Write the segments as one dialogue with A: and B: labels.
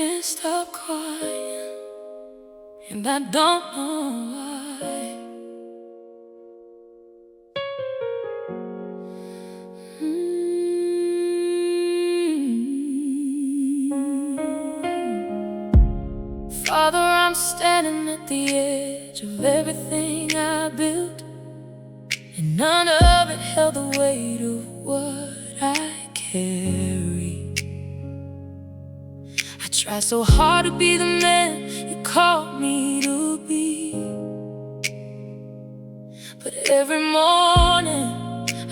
A: can't stop crying, and I don't know why. Father, I'm standing at the edge of everything I built, and none of it held the weight of what I carry. I try so hard to be the man you called me to be, but every morning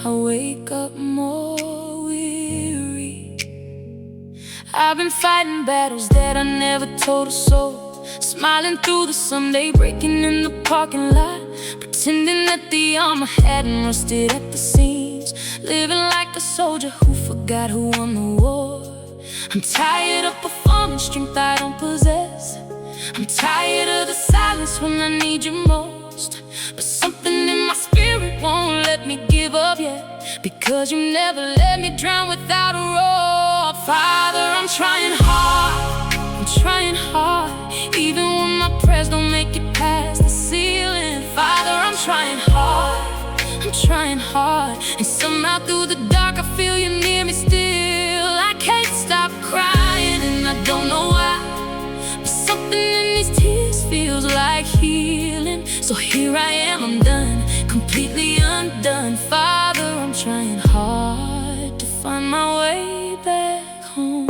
A: I wake up more weary. I've been fighting battles that I never told a soul, smiling through the Sunday, breaking in the parking lot, pretending that the armor hadn't rusted at the seams, living like a soldier who forgot who won the war. I'm tired of performing strength I don't possess. I'm tired of the silence when I need you most, but something in my spirit won't let me give up yet, because you never let me drown without a roar. Father, I'm trying hard, I'm trying hard, even when my prayers don't make it past the ceiling. Father, I'm trying hard, I'm trying hard, and somehow through the dark I feel you near me still. I can't stop crying and I don't know why, but something in these tears feels like healing. So here I am, I'm done, completely undone. Father, I'm trying hard to find my way back home.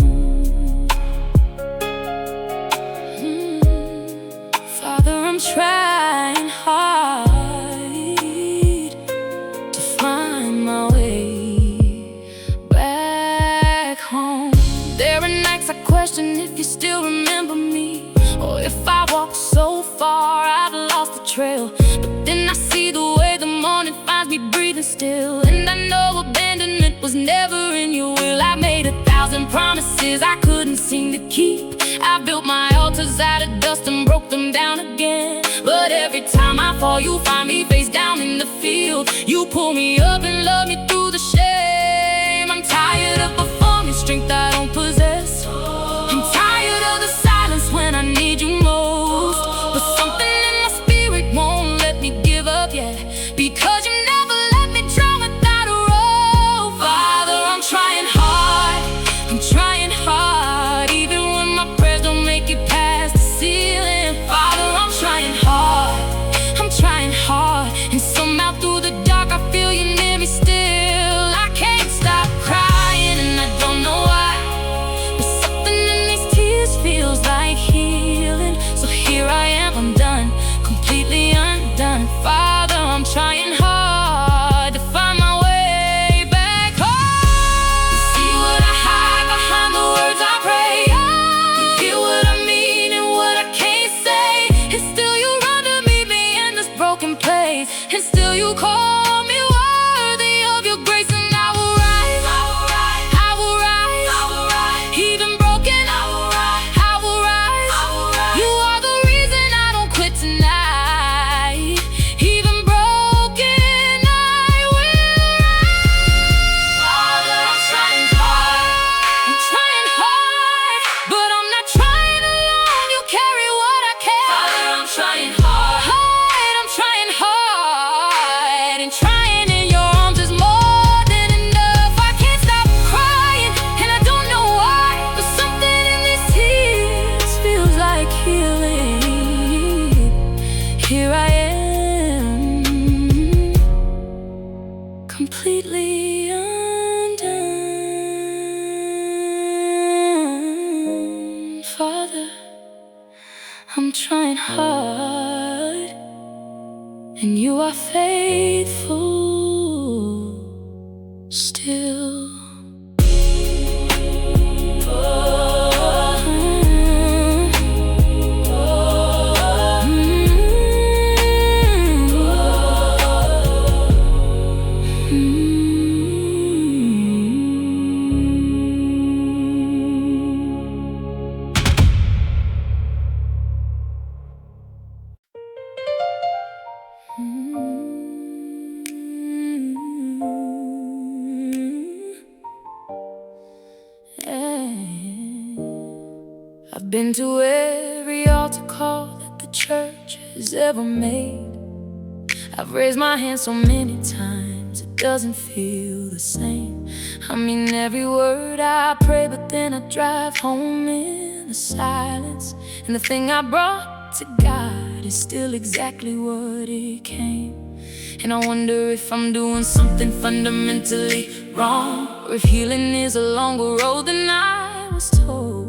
A: Father, I'm trying hard to find my way back home. There are nights I question if you still remember me, or if I walked so far I've lost the trail. But then I see the way the morning finds me breathing still, and I know abandonment was never in your will. I made 1,000 promises I couldn't seem to keep. I built my altars out of dust and broke them down again, but every time I fall you find me face down in the field. You pull me up and love me through the shame. I'm tired of performing strength I don't possess. I'm tired of the silence when I need you most, but something in my spirit won't let me give up yet, because you never let me drown without a rope. Father, I'm trying hard, I'm trying hard, even when my prayers don't make it past the ceiling. Father, I'm trying hard, and somehow through the dark I feel you near me still. I can't stop crying and I don't know why, but something in these tears feels like healing. So here I am, I'm done, completely undone. Father, I'm trying hard to find my way back home. You see what I hide behind the words I pray. You hear what I mean and what I can't say, and still you run to meet me in this broken place, and still you call me worthy of your grace. And I will rise, I will rise, I will rise, I will rise, even broken, I will rise, I will rise, I will rise. You are the reason I don't quit tonight. Even broken, I will rise. Father, I'm trying hard, but I'm not trying alone. You carry what I carry. Father, I'm trying hard, I'm trying hard, and trying in your arms is more than enough. I can't stop crying and I don't know why, but something in these tears feels like healing. Here I am, completely undone. Father, I'm trying hard, and you are faithful still. I've been to every altar call that the church has ever made. I've raised my hand so many times, it doesn't feel the same. I mean every word I pray, but then I drive home in the silence, and the thing I brought to God is still exactly what it came. And I wonder if I'm doing something fundamentally wrong, or if healing is a longer road than I was told.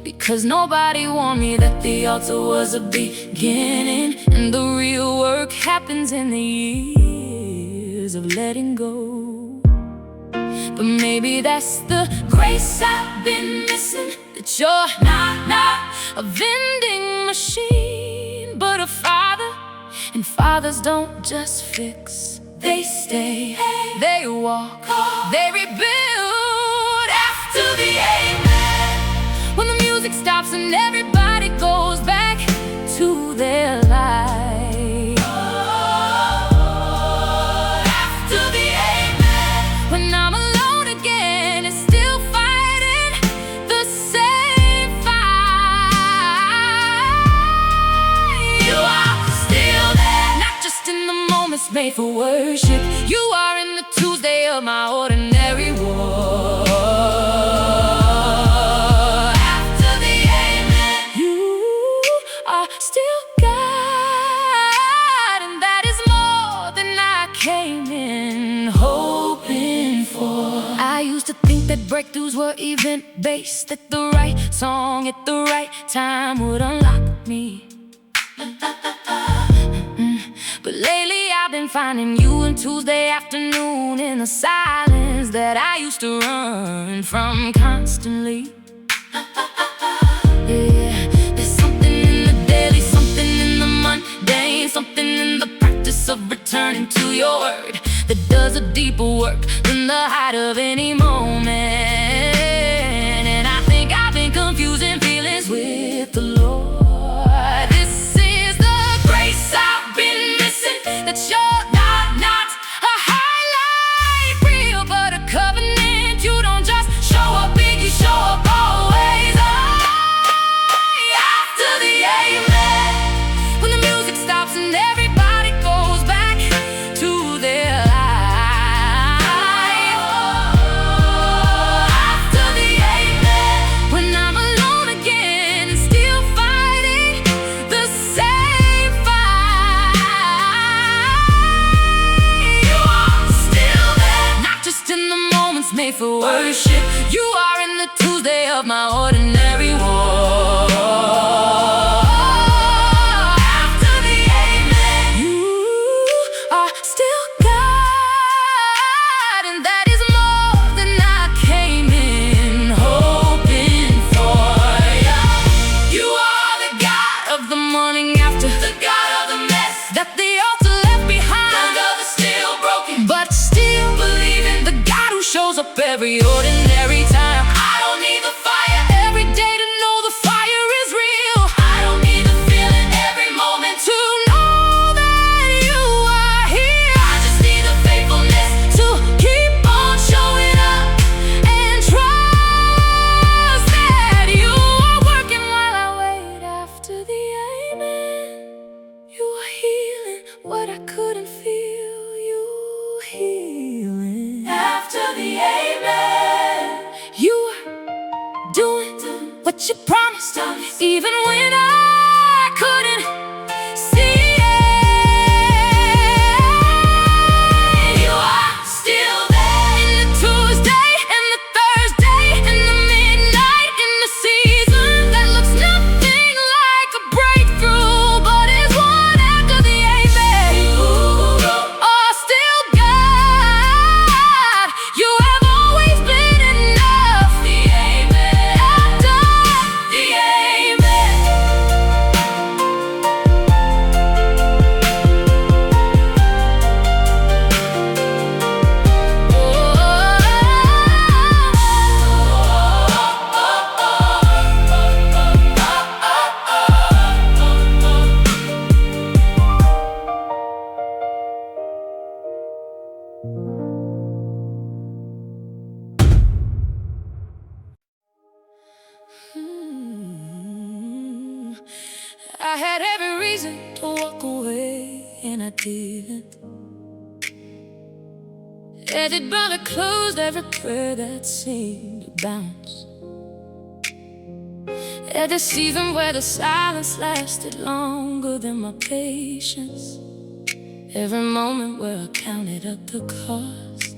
A: Because nobody warned me that the altar was a beginning, and the real work happens in the years of letting go. But maybe that's the grace I've been missing, that you're not a vending machine, but a father. And fathers don't just fix, they stay, they walk, they rebuild after the amen. When the music stops and everybody goes back to their life, after the amen. When I'm alone again and still fighting the same fight, you are still there, not just in the moments made for worship. You are in the Tuesday of my ordinary war. Still God, and that is more than I came in hoping for. I used to think that breakthroughs were event-based, that the right song at the right time would unlock me. But lately I've been finding you on Tuesday afternoon in the silence that I used to run from constantly. Yeah. Something in the practice of returning to your word that does a deeper work than the height of any moment. And I think I've been confusing feelings with the Lord. This is the grace I've been missing, that you're not a highlight reel, but a covenant. You don't just show up big, you show up always. After the amen, when the music stops and everybody goes back to their life, after the amen. When I'm alone again and still fighting the same fight, you are still there, not just in the moments made for worship. You are in the Tuesday of my ordinary war. That the altar left behind, the love is still broken, but still believing the God who shows up every ordinary time. I don't need the fire every day to know the fire is real. I don't need the feeling every moment to know that you are here. I just need the faithfulness to keep on showing up and trust that you are working while I wait after the amen. You are healing what I couldn't feel, you healing after the amen. You are doing what you promised, even when I couldn't see it. You are still there in the Tuesday and the Thursday, in the midnight, in the season that looks nothing like a breakthrough, but is one after the amen. You are still God. You have always been enough. The amen. After the amen. reason to walk away, and I didn't. Every brother closed, every prayer that seemed to bounce. At the season where the silence lasted longer than my patience. Every moment where I counted up the cost.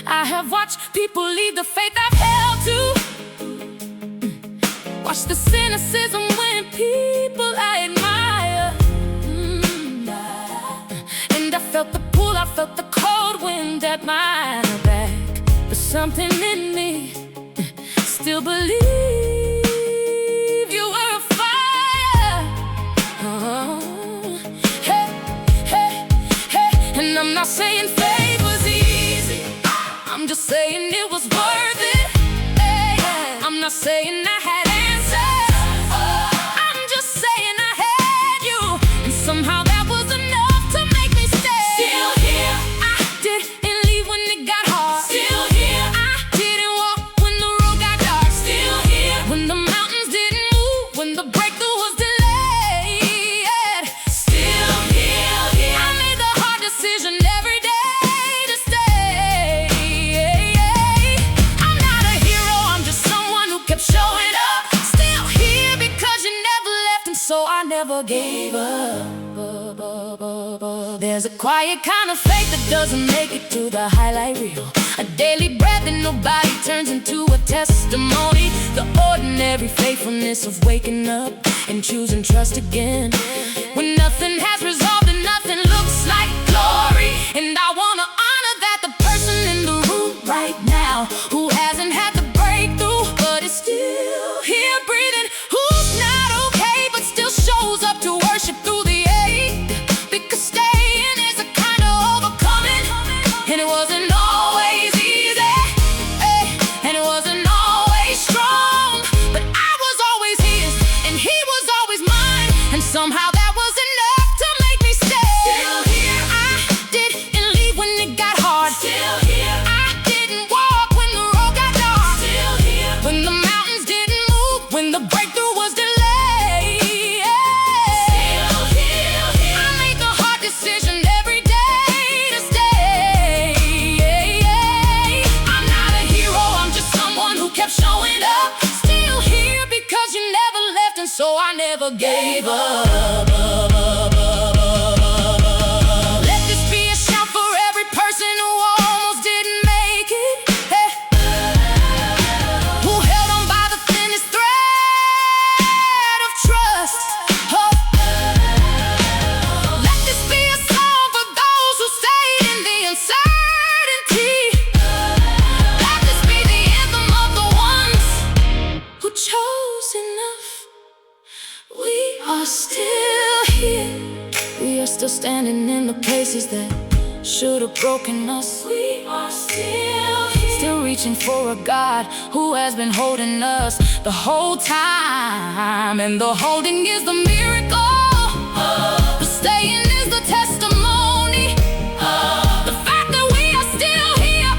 A: I have watched people leave the faith I've held to. Watch the cynicism when people I admire. And I felt the pull, I felt the cold wind at my back. But something in me still believe you were a fire. Hey, hey, hey. And I'm not saying faith was easy, I'm just saying it was worth it. Hey, I'm not saying I had answers, I'm just saying I had you. And somehow that was enough to make me stay. Still here. I didn't leave when it got hard. Still here. I didn't walk when the road got dark. Still here. When the mountains didn't move, when the breakthrough was delayed. Still here, here. I made the hard decision every day to stay. I'm not a hero, I'm just someone who kept showing up. Still here because you never left, and so I never gave up. There's a quiet kind of faith that doesn't make it to the highlight reel. A daily breath that nobody turns into a testimony. The ordinary faithfulness of waking up and choosing trust again when nothing has resolved and nothing looks like glory. And I wanna honor that, the person in the room right now who hasn't had the breakthrough but is still here breathing, who's not okay but still shows up to worship through the ache. Because staying is a kind of overcoming, and it wasn't always easy, and it wasn't always strong, but I was always his, and he was always mine, and somehow that was enough to make me stay. Still here. I didn't leave when it got hard. Still here. I didn't walk when the road got dark. Still here. When the mountains didn't move, when the breakthrough was delayed. Still here. I made the hard decision every day to stay. I'm not a hero, I'm just someone who kept showing up. Still here because you never left, and so I never gave up. Let this be a shout for every person who almost didn't make it, hey, who held on by the thinnest thread of trust. Oh. Let this be a song for those who stayed in the uncertainty. Let this be the anthem of the ones who chose enough. We are still here. We are still standing in the places that should have broken us. We are still here. Still reaching for a God who has been holding us the whole time. And the holding is the miracle. The staying is the testimony. The fact that we are still here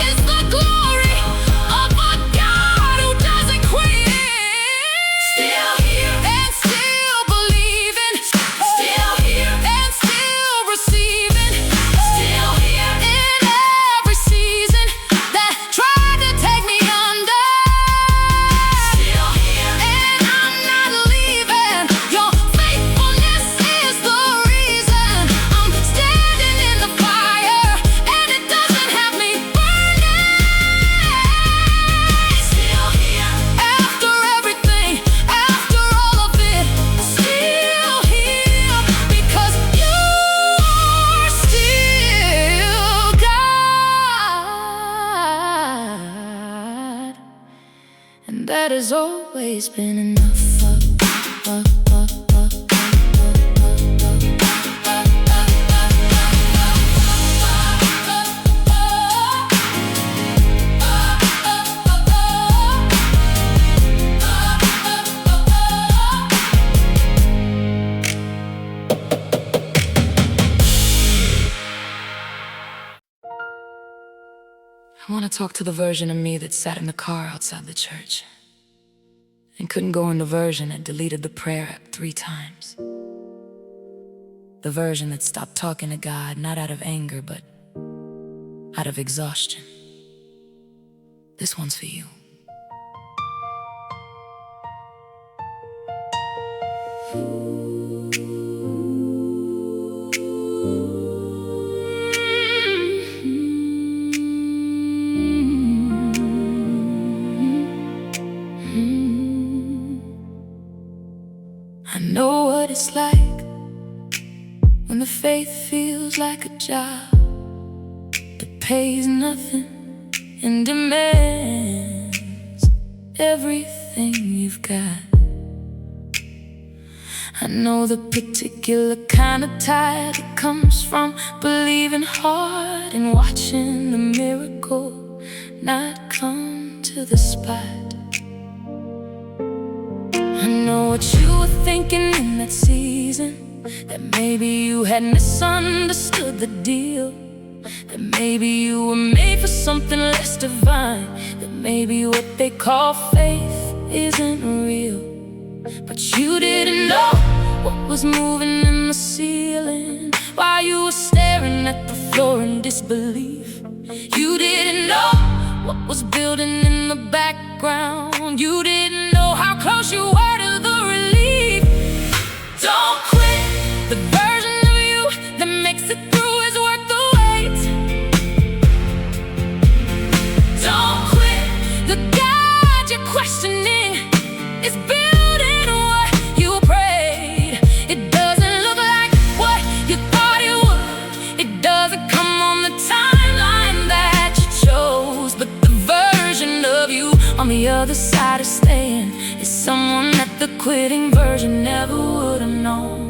A: is the glory of a God who doesn't quit. Still here and still believing. Still here and still receiving. Still here in every season that tried to take me under. Still here and I'm not leaving. Your faithfulness is the reason I'm standing in the fire, and it doesn't have me burning. Still here after everything, after all of it. Still here because you are still God, and that has always been enough. I want to talk to the version of me that sat in the car outside the church and couldn't go in the version that deleted the prayer app 3 times. The version that stopped talking to God, not out of anger, but out of exhaustion. This one's for you. I know what it's like when the faith feels like a job that pays nothing and demands everything you've got. I know the particular kind of tide that comes from believing hard and watching the miracle not come to the spot. I know what you were thinking in that season, that maybe you had misunderstood the deal, that maybe you were made for something less divine, that maybe what they call faith isn't real. But you didn't know what was moving in the ceiling while you were staring at the floor in disbelief. You didn't know what was building in the background. You didn't know how close you were to the relief. Don't quit. The version of you that makes it through is worth the wait. Don't quit. The God you're questioning is building what you prayed. It doesn't look like what you thought it would. It doesn't come on the timeline that you chose. But the version of you on the other side of staying is someone that the quitting version never would have known.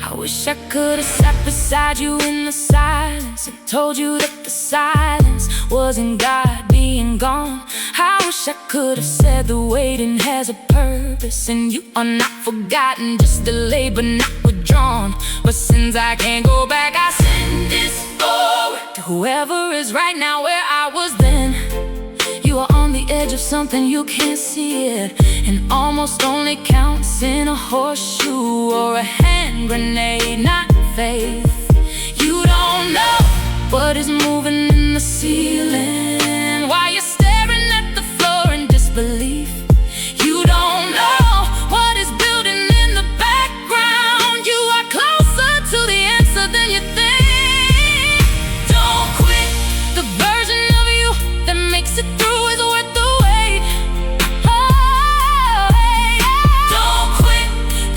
A: I wish I could have sat beside you in the silence and told you that the silence wasn't God being gone. I wish I could have said the waiting has a purpose and you are not forgotten, just delayed but not withdrawn. But since I can't go back, I send this forward to whoever is right now where I was then. You are on the edge of something, you can't see it, and almost only counts in a horseshoe or a hand grenade, not faith. You don't know what is moving in the ceiling while you're staring at the floor in disbelief. You don't know what is building in the background. You are closer to the answer than you think. Don't quit. The version of you that makes it through is worth the wait. Oh, hey, yeah. Don't quit.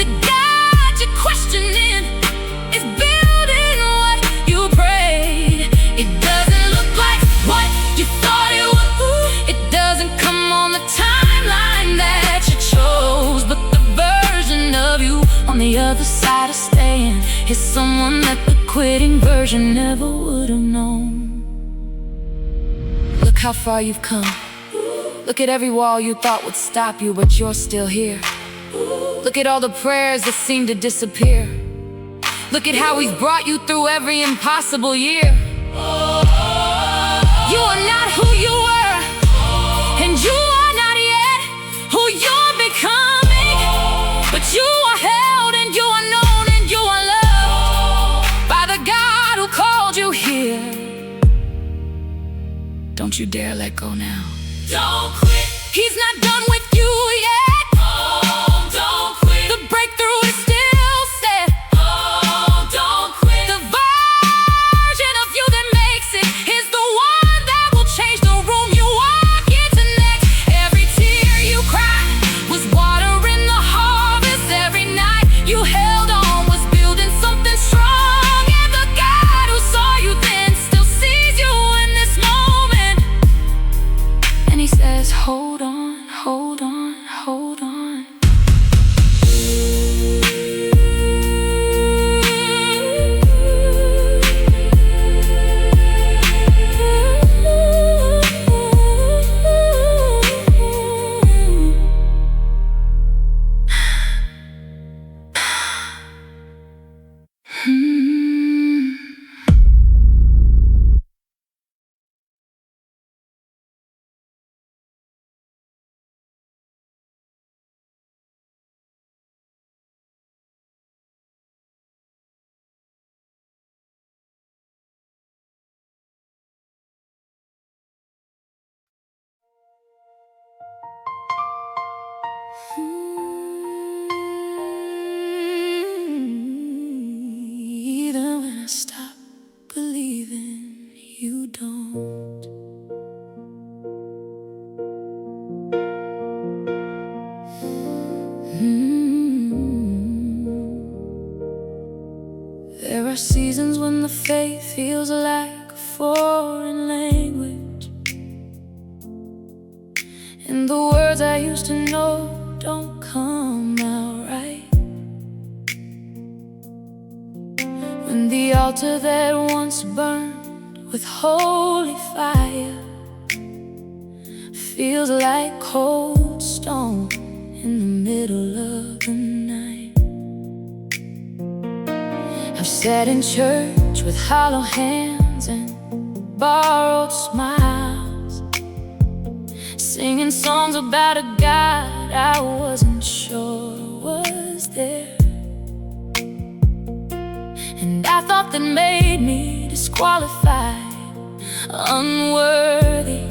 A: The God you're questioning is building what you prayed. It doesn't look like what you thought it would. It doesn't come on the timeline that you chose. But the version of you on the other side of staying is someone that the quitting version never would have known. Look how far you've come. Look at every wall you thought would stop you, but you're still here. Look at all the prayers that seem to disappear. Look at how He's brought you through every impossible year. You are not who you were, and you are not yet who you're becoming. But you are held and you are known and you are loved by the God who called you here. Don't you dare let go now. Don't quit. He's not done with you yet. Oh, don't quit. The breakthrough is still set. Oh, don't quit. The version of you that makes it is the one that will change the room you walk into next. Every tear you cried was watering the harvest. Every night you held on was building something strong. And the God who saw you then still sees you in this moment. And He says, hold on, hold on, hold on. Even when I stop believing, you don't. There are seasons when the faith feels like a foreign language, and the words I used to know don't come out right. When the altar that once burned with holy fire feels like cold stone in the middle of the night. I've sat in church with hollow hands and borrowed smiles, singing songs about a God I wasn't sure was there. And I thought that made me disqualified, unworthy,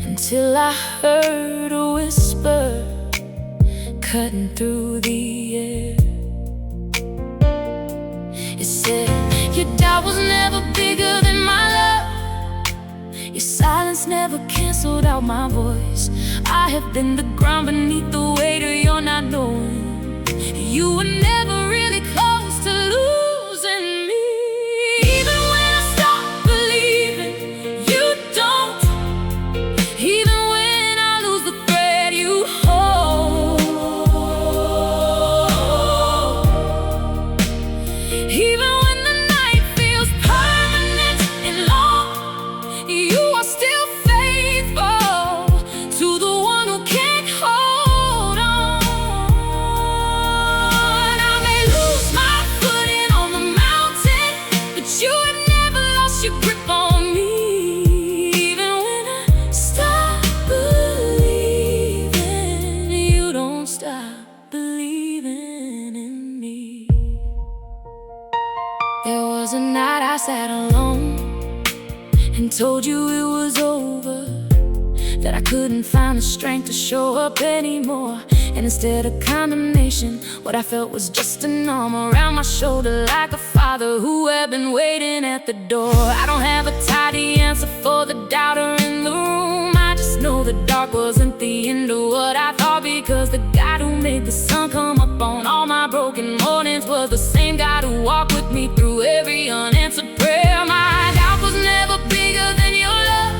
A: until I heard a whisper cutting through the air. It said, your doubt was never bigger than my love. Your silence never canceled out my voice. I have been the ground beneath the weight of your not knowing. You were never really close to losing me. Even when I stop believing, you don't. Even when I lose the thread you hold. Even when the night feels permanent and long, you are still faithful to the one who can't hold on. I may lose my footing on the mountain, but you have never lost your grip on me. Even when I stop believing, you don't stop believing in me. There was a night I sat alone and told you it was over, that I couldn't find the strength to show up anymore. And instead of condemnation, what I felt was just an arm around my shoulder, like a father who had been waiting at the door. I don't have a tidy answer for the doubter in the room. I just know the dark wasn't the end of what I thought, because the God who made the sun come up on all my broken mornings was the same God who walked with me through every unanswered prayer. My doubt was never bigger than your love.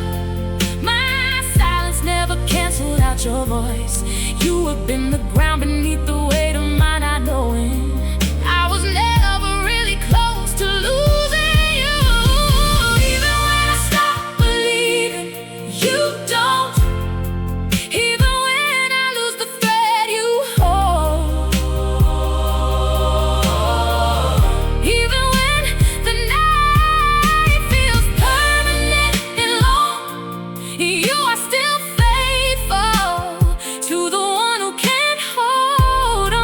A: My silence never canceled out your voice. You have been the ground beneath the weight of my not knowing. I was never really close to losing you. Even when I stop believing, you don't. Even when I lose the thread you hold. Even when the night feels permanent and long, you are still faithful to the one who can't hold on.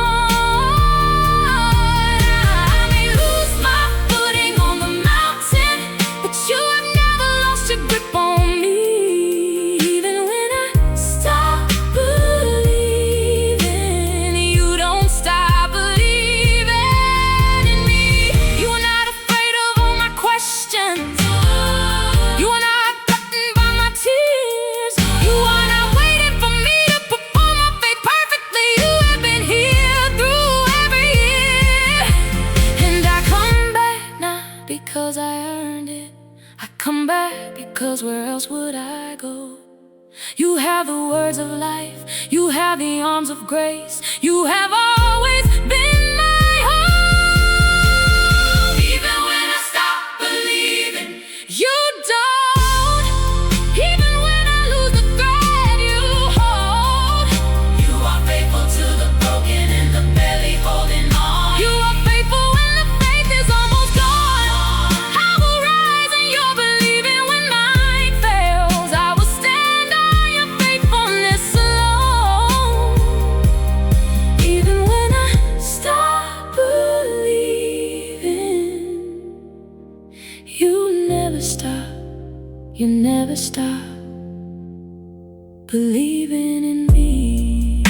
A: I may lose my footing on the mountain, but you have never lost your grip on me. Even when I stop believing, you don't stop believing in me. You are not afraid of all my questions. You are not threatened by my tears. You are not waiting for me to perform my faith perfectly. You have been here through every year. And I come back not because I earned it. I come back because where else would I go? You have the words of life. You have the arms of grace. You have always been my home. Even when I stop believing, you don't. Even when I lose the thread you hold. You are faithful to the broken and the barely holding on. You are faithful when the faith is almost gone. I will rise and you're believing when mine fails. I will stand on your faithfulness alone. Even when I stop believing, you never stop. You never stop believing in me.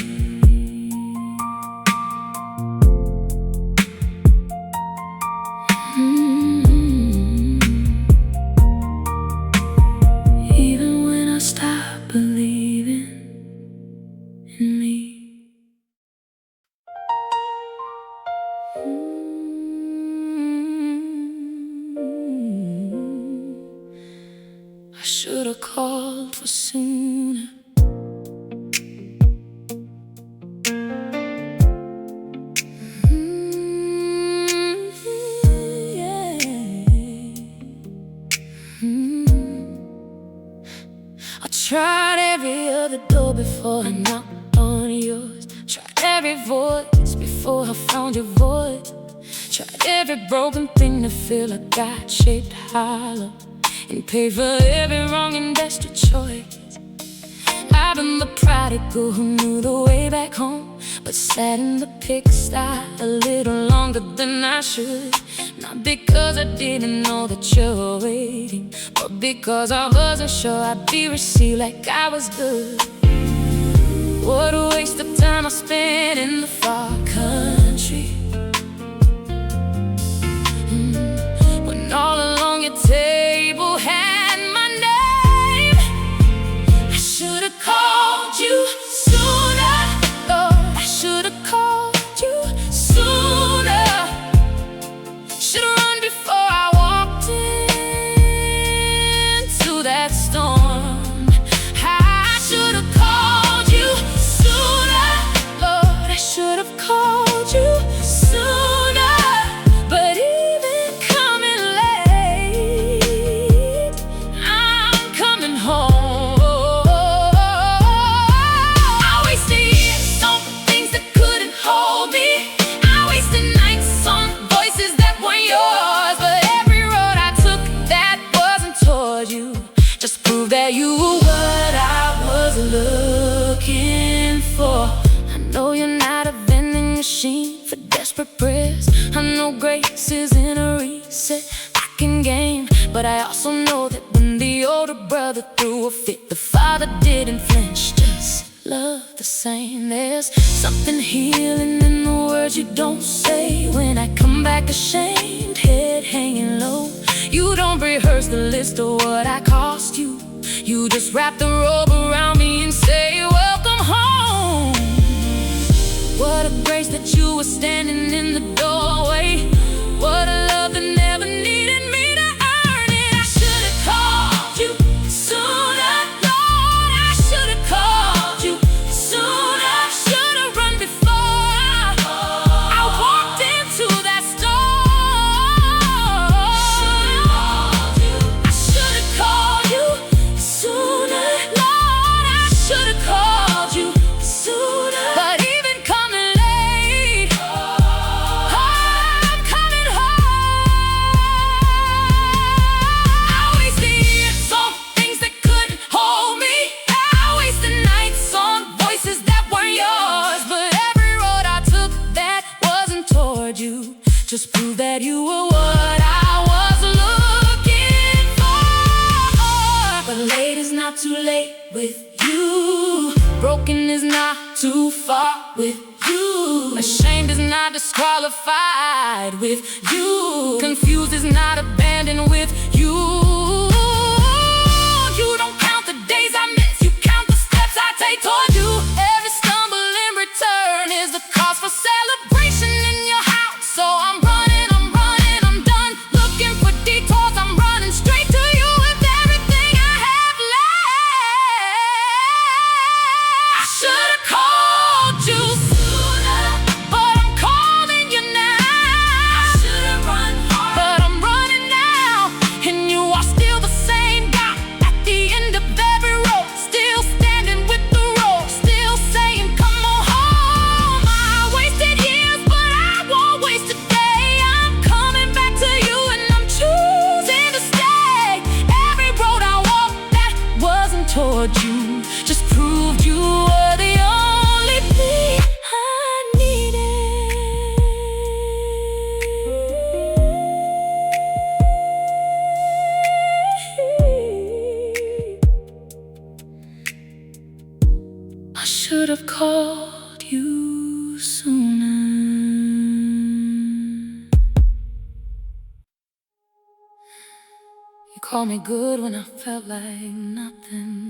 A: I should've called for sooner. Yeah. I tried every other door before I knocked on yours. Tried every voice before I found your voice. Tried every broken thing to fill a God-shaped hollow, and pay for every wrong and desperate choice. I've been the prodigal who knew the way back home, but sat in the pigsty a little longer than I should. Not because I didn't know that you were waiting, but because I wasn't sure I'd be received like I was good. What a waste of time I spent in the far country, when all along your table had my name. I should've called you sooner, Lord. I should've called you sooner. Should've run before I walked into that storm. I should've called you sooner, Lord. I should've called you sooner. But even coming late, I'm coming home. I wasted years on things that couldn't hold me. I wasted nights on voices that weren't yours. But every road I took that wasn't toward you just proved that you were what I was looking for. I know you're not a vending machine for desperate prayers. I know grace isn't a reset back-in game, but I also know that when the older brother threw a fit, the father didn't flinch, just love the same. There's something healing in the words you don't say. When I come back ashamed, head hanging low, you don't rehearse the list of what I cost you. You just wrap the robe around me and say, welcome home. What a grace that you were standing in the doorway. What a love that never needed me to earn it. I should've called you sooner, Lord. I should've called you sooner. Should've run before I walked into that storm. I should've called you sooner, Lord. I should've called you sooner. But even coming late, I'm coming home. I wasted years on things that couldn't hold me. I wasted nights on voices that weren't yours. But every road I took that wasn't toward you just proved that you were what I was looking for. But late is not too late with you. Broken is not too far with you. Ashamed is not disqualified with you. Confused is not abandoned with you. You don't count the days I miss, you count the steps I take toward you. Every stumble in return is the cause for celebration in your house. So I'm running, I'm done looking for detours. I'm running straight to you with everything I have left. I should've called you sooner, but I'm calling you now. I should've run hard, but I'm running now. And you are still the same guy at the end of every road, still standing with the road, still saying come on home. I wasted years, but I won't waste a day. I'm coming back to you and I'm choosing to stay. Every road I walked that wasn't toward you just proved you were the only thing I needed. I should've called you sooner. You called me good when I felt like nothing.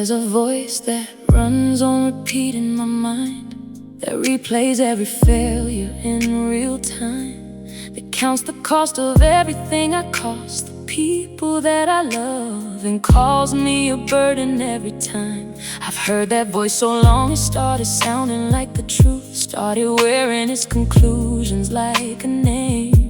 A: There's a voice that runs on repeat in my mind, that replays every failure in real time, that counts the cost of everything I cost the people that I love, and calls me a burden every time. I've heard that voice so long it started sounding like the truth, started wearing its conclusions like a name.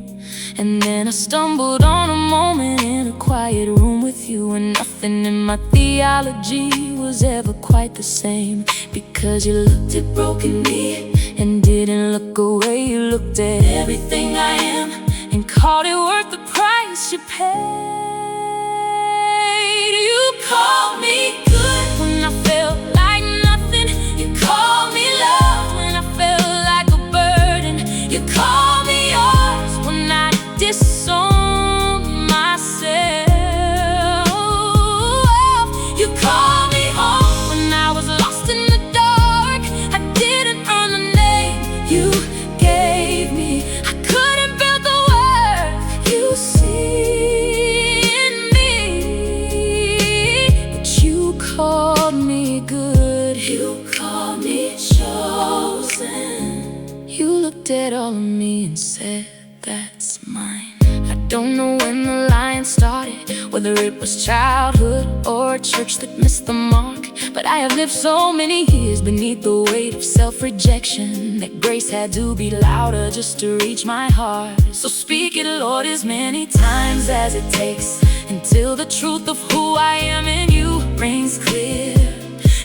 A: And then I stumbled on a moment in a quiet room with you, and nothing in my theology was ever quite the same. Because you looked at broken me and didn't look away. You looked at everything I am and called it worth the price you paid. You called me good when I felt like nothing. You called me love when I felt like a burden. You called me yours when I disowned myself. You called me home when I was lost in the dark. I didn't earn the name you gave me. I couldn't build the worth you see in me. But you called me good. You called me chosen. You looked at all of me and said, that's mine. I don't know when the line started, whether it was childhood or a church that missed the mark, but I have lived so many years beneath the weight of self-rejection that grace had to be louder just to reach my heart. So speak it, Lord, as many times as it takes, until the truth of who I am in you rings clear,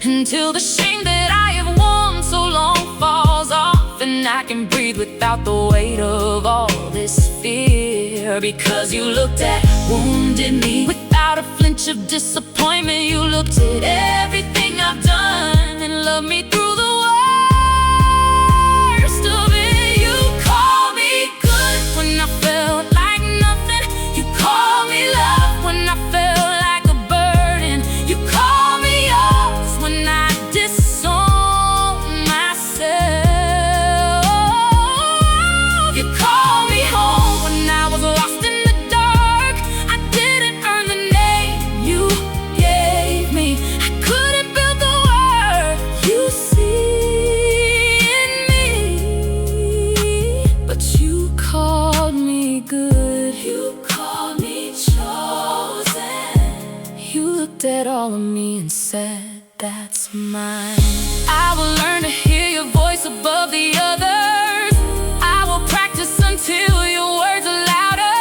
A: until the shame that I have worn so long falls off, and I can breathe without the weight of all this fear. Because you looked at wounded me without a flinch of disappointment. You looked at everything I've done and loved me through the worst of it. You called me good when I felt like nothing. You called me love when I felt like a burden. You called me yours when I disowned myself. You called me home when I was lost in the dark. I didn't earn the name you gave me. I couldn't build the worth you see in me. But you called me good. You called me chosen. You looked at all of me and said, that's mine. I will learn to hear your voice above the others. I will practice until your words are louder.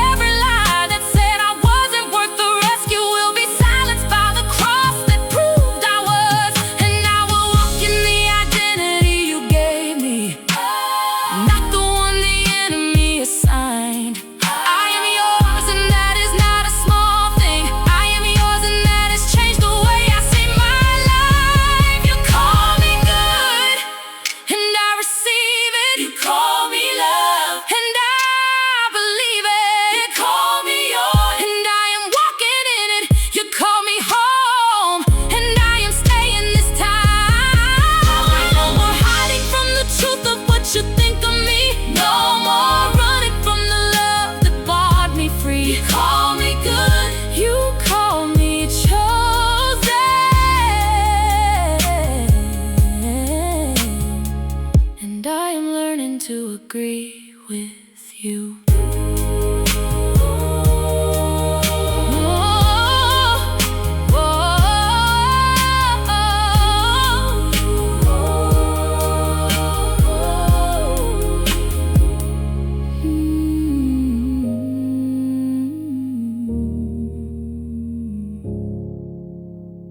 A: Every lie that said I wasn't worth the rescue will be silenced by the cross that proved I was. And I will walk in the identity you gave me, not the one the enemy assigned. I am yours, and that is not a small thing. I am yours, and that has changed the way I see my life. You call me good, and I receive it. You call me love, and I believe it. You call me yours, and I am walking in it. You call me home, and I am staying this time. No more hiding from the truth of what you think of me. No more running from the love that bought me free. You call me good. You call me chosen. And I am learning to agree with you.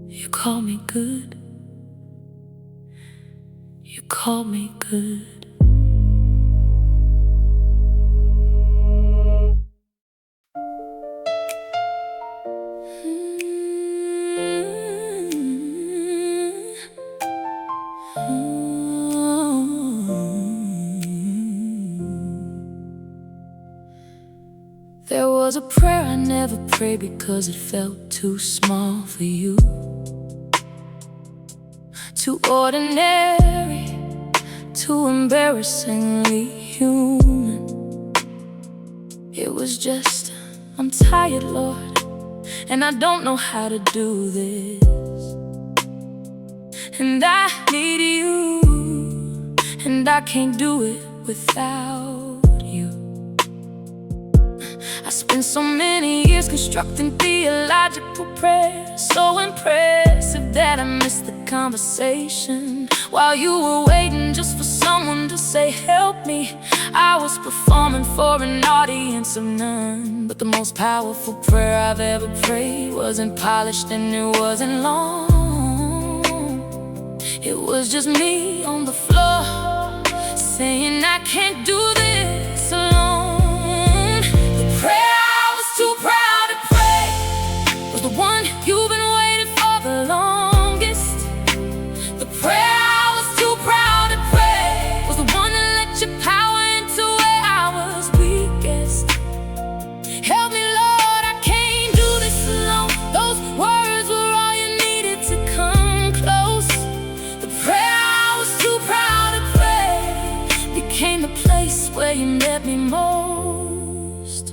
A: You call me good. You call me good. There was a prayer I never prayed because it felt too small for you. Too ordinary, too embarrassingly human. It was just, I'm tired, Lord, and I don't know how to do this. and I need you, and I can't do it without you. I spent so many years constructing theological prayers, so impressive that I missed the conversation. While you were waiting just for someone to say help me, I was performing for an audience of none. But the most powerful prayer I've ever prayed wasn't polished and it wasn't long. It was just me on the floor saying I can't do this alone. The prayer I was too proud to pray was the one you've been waiting for the longest. The prayer I was too proud to pray was the one that let your power into where I was weakest. Help me, Lord, I can't do this alone. Those words were all you needed to come close. The prayer I was too proud to pray became the place where you met me most.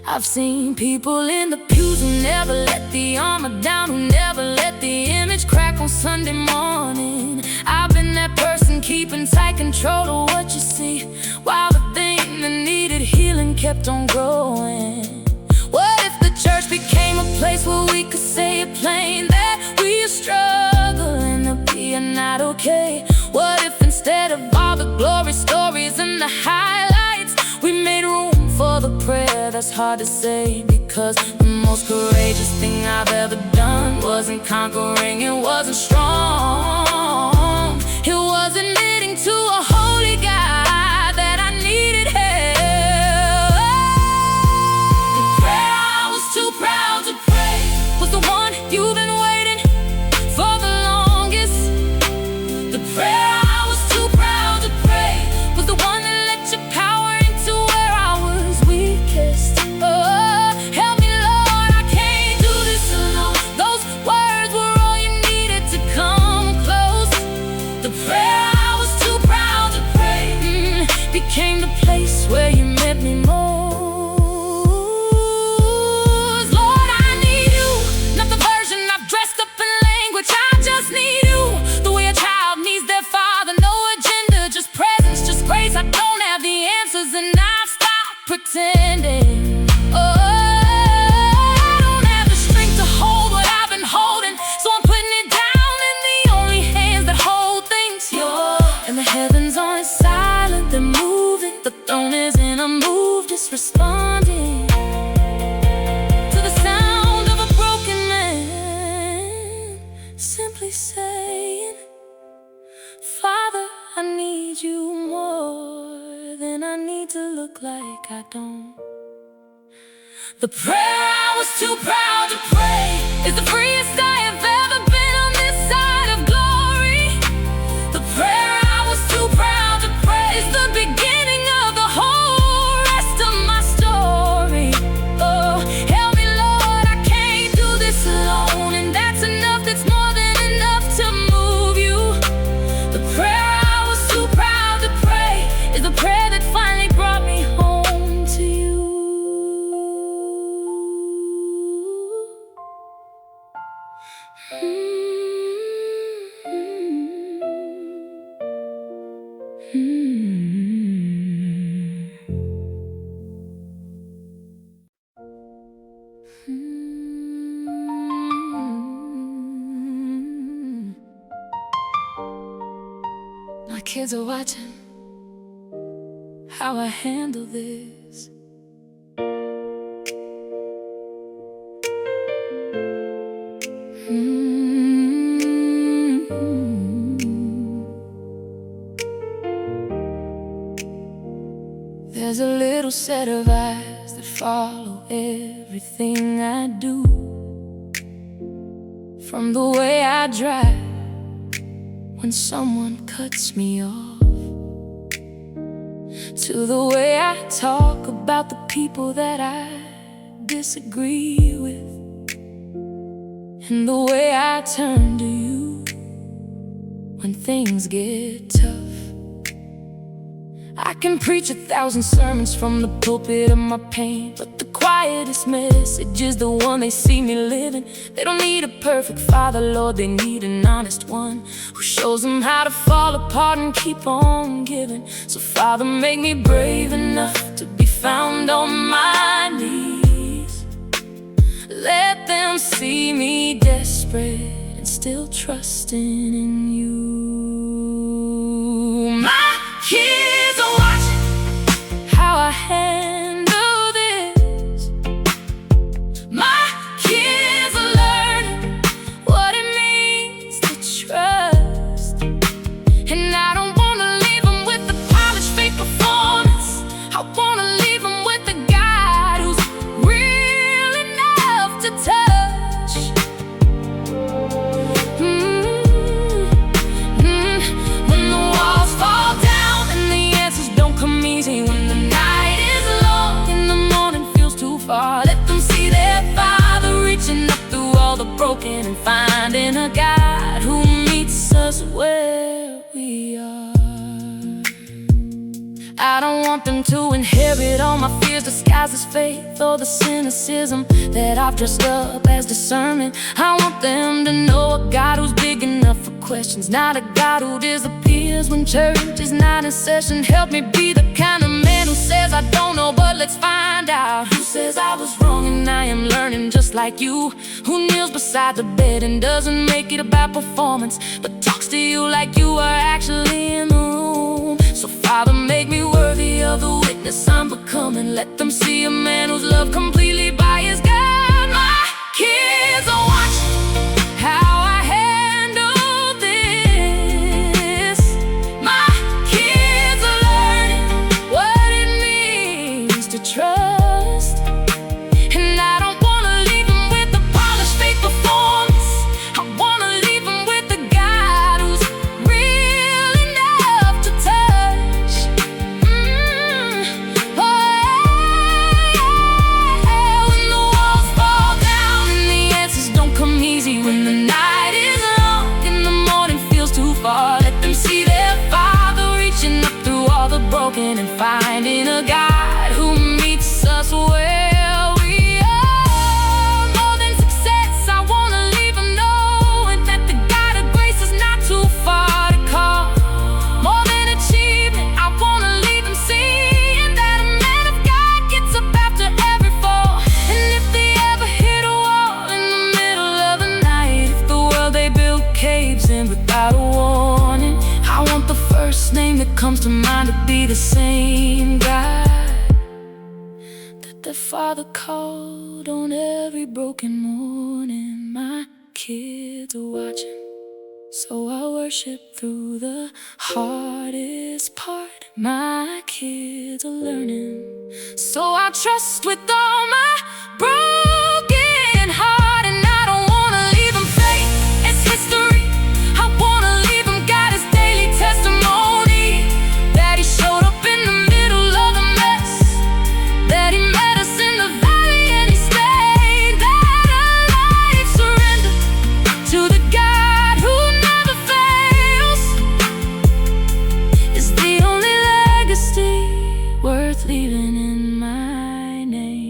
A: I've seen people in the pews who never let the armor down, who never let the image crack on Sunday morning. I've been that person keeping tight control of what you see, while the thing that needed healing kept on growing. What if the church became a place where we could say it plain that we are struggling to be and not okay? What if instead of all the glory stories and the highlights, we made room for the prayer that's hard to say? Because the most courageous thing I've ever done wasn't conquering, it wasn't strong, it was admitting to a holy God that I needed help. The prayer I was too proud to pray was the one you've been waiting for the longest. The prayer I was too proud to pray was the one that let your power into where I was weakest. Oh, help me, Lord, I can't do this alone. Those words were all you needed to come close. The prayer I was too proud to pray became the place where you met me most. Lord, I need you, not the version I've dressed up in language. I just need you, the way a child needs their father. No agenda, just presence, just grace. I don't have the answers and I've stopped pretending. Oh, I don't have the strength to hold what I've been holding, so I'm putting it down in the only hands that hold things. And the heavens aren't silent, they're moving. The throne isn't unmoved, it's responding to the sound of a broken man, simply saying, Father, I need you more than I need to look like I don't. The prayer I was too proud to pray is the freest I have ever been on this side of glory. The prayer I was too proud to pray is the beginning of the whole rest of my story. Oh, help me, Lord, I can't do this alone, and that's enough, that's more than enough to move you. The prayer I was too proud to pray is the prayer that finally brought me home to you. My kids are watching how I handle this. There's a little set of eyes that follow everything I do, from the way I drive when someone cuts me off, to the way I talk about the people that I disagree with, and the way I turn to you when things get tough. I can preach 1,000 sermons from the pulpit of my pain, but the quietest message is the one they see me living. They don't need a perfect father, Lord, they need an honest one who shows them how to fall apart and keep on giving. So Father, make me brave enough to be found on my knees. Let them see me desperate and still trusting in you. My kids are watching how I handle this. My kids are learning what it means to trust. And I don't wanna leave them with the polished fake performance. I wanna leave them with the God who's real enough to touch. When the walls fall down and the answers don't come easy, when the night is long and the morning feels too far, let them see their Father reaching up through all the broken and finding a God who meets us where we are. I don't want them to inherit all my fears disguised as faith, or the cynicism that I've dressed up as discernment. I want them to know a God who's big enough for questions, not a God who disappears when church is not in session. Help me be the kind of man who says I don't know, but let's find out. Who says I was wrong and I am learning just like you, who kneels beside the bed and doesn't make it about performance, but talks to you like you are actually in the room. So Father, make me worthy of the witness I'm becoming. Let them see a man who's loved completely by his God. My kids are watching how I handle this. My kids are learning what it means to trust. And I don't wanna leave them with the polished fake performance. I wanna leave them with the God who's real enough to touch. Oh, yeah. When the walls fall down and the answers don't come easy, when the night is long and the morning feels too far, let them see their Father reaching up through all the broken and finding a God who meets us where we are. More than success, I wanna leave them knowing that the God of grace is not too far to call. More than achievement, I wanna leave them seeing that a man of God gets up after every fall. And if they ever hit a wall in the middle of the night, if the world they built caves in without a warning, I want the first name that comes to mind to be the same God that the Father called on every broken morning. My kids are watching, so I worship through the hardest part. My kids are learning, so I trust with all my broken heart. And I don't wanna leave them fake as history. I wanna leave them God as daily testimony, that He showed up in the middle of the mess, that He met us in the valley and He stayed, that a life surrender to the God who never fails is the only legacy worth leaving in my name.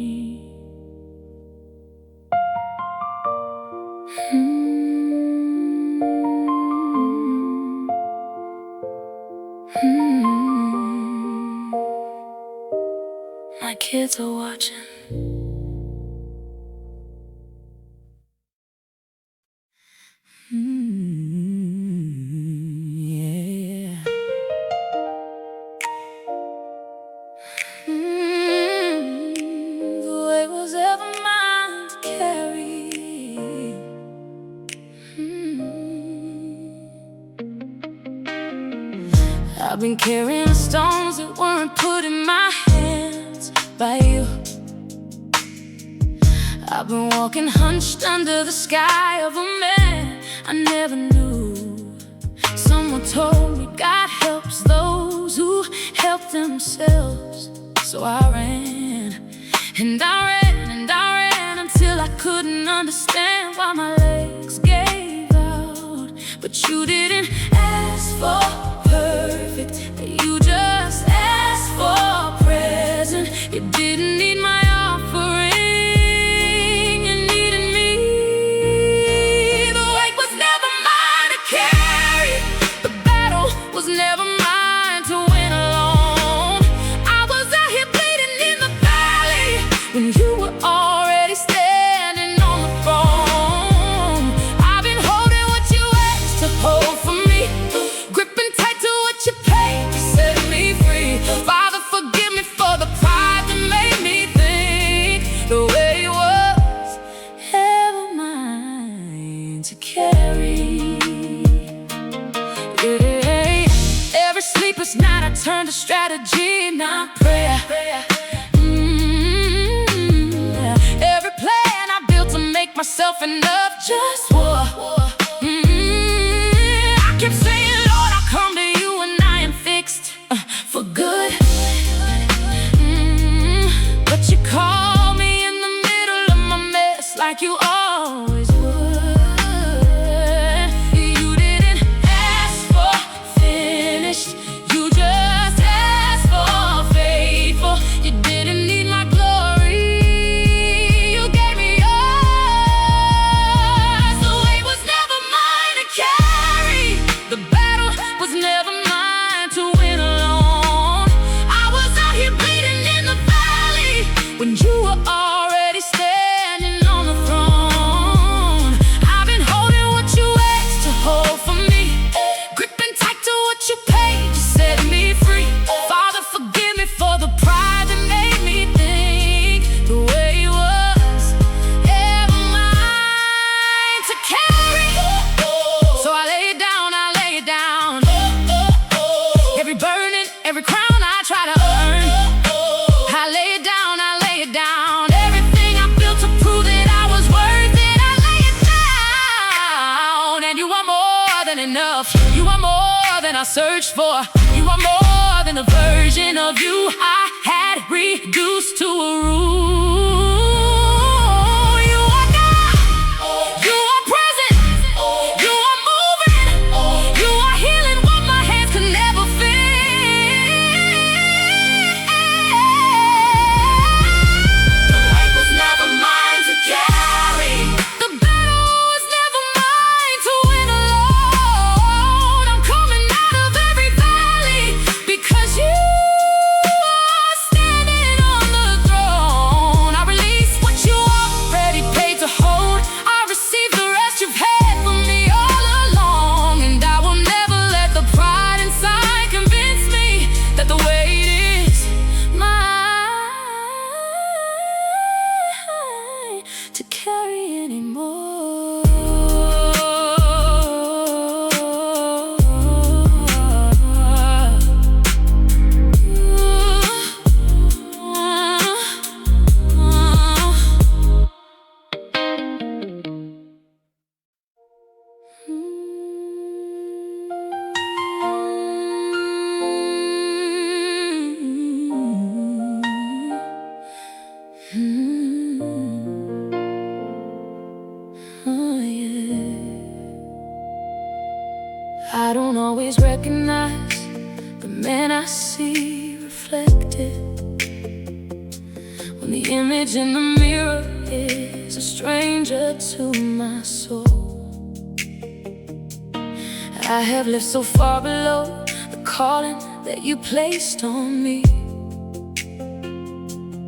A: My kids are watching. Yeah. The weight was ever mine to carry. I've been carrying stones that weren't put in my hands by you. I've been walking hunched under the sky of a man I never knew. Someone told me God helps those who help themselves. So I ran, and I ran, and I ran until I couldn't understand why my legs gave out. But you didn't ask for perfect, you just asked sleepless night, I turned to strategy, not prayer. Every plan I built to make myself enough just war. I kept saying, Lord, I'll come to you when I am fixed for good. But you call me in the middle of my mess like you always would. You didn't ask for finished, you just asked for faithful. You didn't need my glory, you gave me yours. The weight was never mine to carry, the battle was never mine to win alone. I was out here bleeding in the valley when you were already standing on the throne. I've been holding what you asked to hold for me, gripping tight to what you paid to set me free. Father, forgive me for the pride that made me think the way was ever mine to carry. So I lay it down, I lay it down. Every burden, every crown I try to earn, I lay it down, I lay it down. Everything I built to prove that I was worth it, I lay it down. And you are more than enough, you are more than I searched for. You are more than a version of you I had reduced to a rule. You are God, you are present, you are moving, you are healing what my hands could never fix. The weight was never mine to carry, the battle was never mine to win alone. I'm coming out of every valley because you are standing on the throne. I release what you already paid to hold, I receive the rest you've had for me all along. And I will never let the pride inside convince me that the weight is mine to carry anymore. Oh, yeah. I don't always recognize the man I see reflected when the image in the mirror is a stranger to my soul. I have lived so far below the calling that you placed on me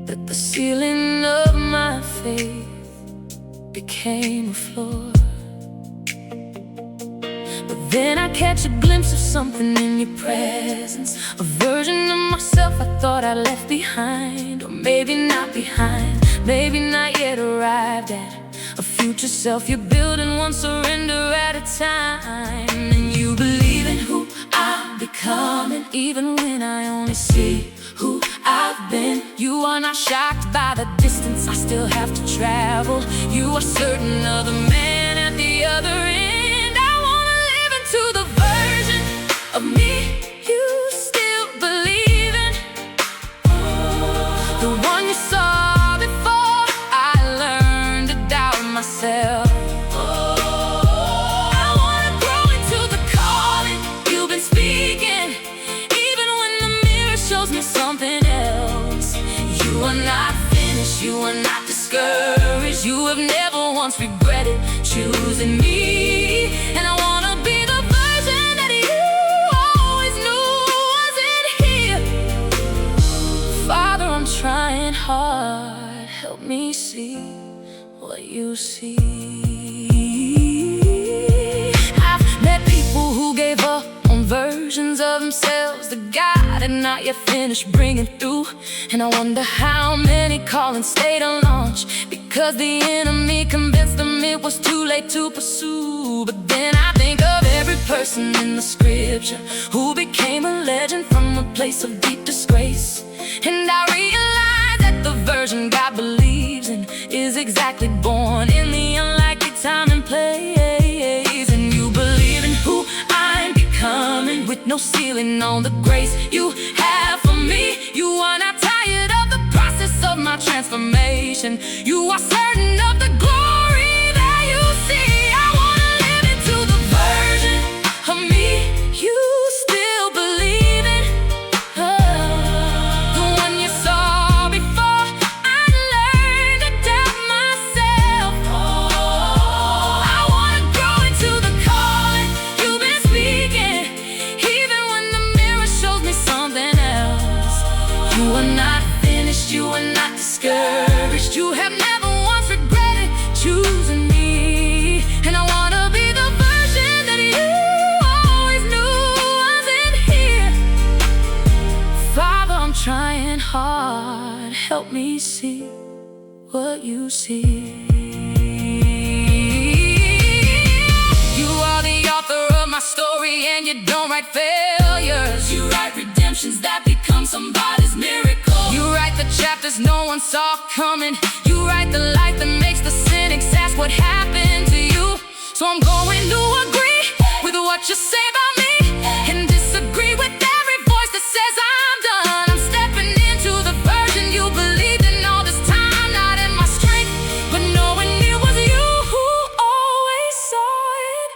A: that the ceiling of my faith became a floor. But then I catch a glimpse of something in your presence, a version of myself I thought I left behind. Or maybe not behind, maybe not yet arrived at. A future self you're building one surrender at a time. And you believe in who I'm becoming, even when I only see who I've been. You are not shocked by the distance I still have to travel. You are certain of the man at the other end. I wanna live into the version of me you still believe in, the one you saw before I learned to doubt myself. I wanna grow into the calling you've been speaking, even when the mirror shows me something else. You are not finished, you are not discouraged. You have never once regretted choosing me. And I wanna be the version that you always knew wasn't here. Father, I'm trying hard, help me see what you see. I've met people who gave up on versions of themselves that God had not yet finished bringing through. And I wonder how many call and stay to launch because the enemy convinced them it was too late to pursue. But then I think of every person in the scripture who became a legend from place of deep disgrace. And I realize that the version God believes in is exactly born in the unlikely time and place. And you believe in who I'm becoming, with no ceiling on the grace you have for me. You are not tired of the process of my transformation. You are certain of the glory that you see. I wanna live into the version of me you still believe in. The one you saw before I learned to doubt myself. I wanna grow into the calling you've been speaking, even when the mirror shows me something else. You are not finished, you are not discouraged. You have never once regretted choosing me. And I wanna be the version that you always knew wasn't here. Father, I'm trying hard, help me see what you see. You are the author of my story, and you don't write failures. You write redemptions that become somebody's miracle. You write the chapters no one saw coming. You write the life that makes the cynics ask what happened to you. So I'm going to agree with what you say about me, and disagree with every voice that says I'm done. I'm stepping into the version you believed in all this time, not in my strength, but knowing it was you who always saw it.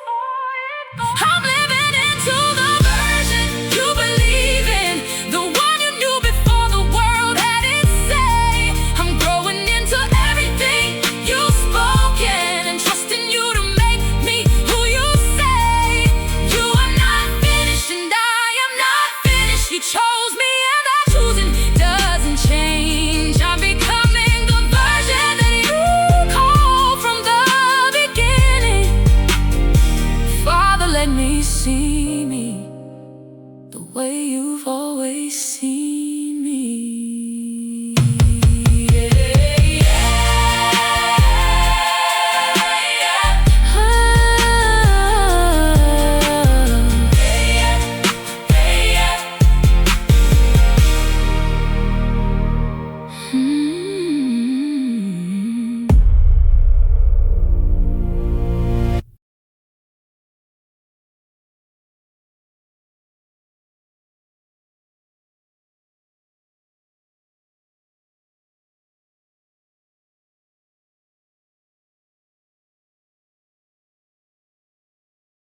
A: I'm living into the version you believe in, the one you knew before the world had its say. I'm growing into everything you've spoken, and trusting you to make me who you say. You are not finished, and I am not finished. You chose me, and that choosing doesn't change. I'm becoming the version that you called from the beginning. Father, let me see me the way you've always seen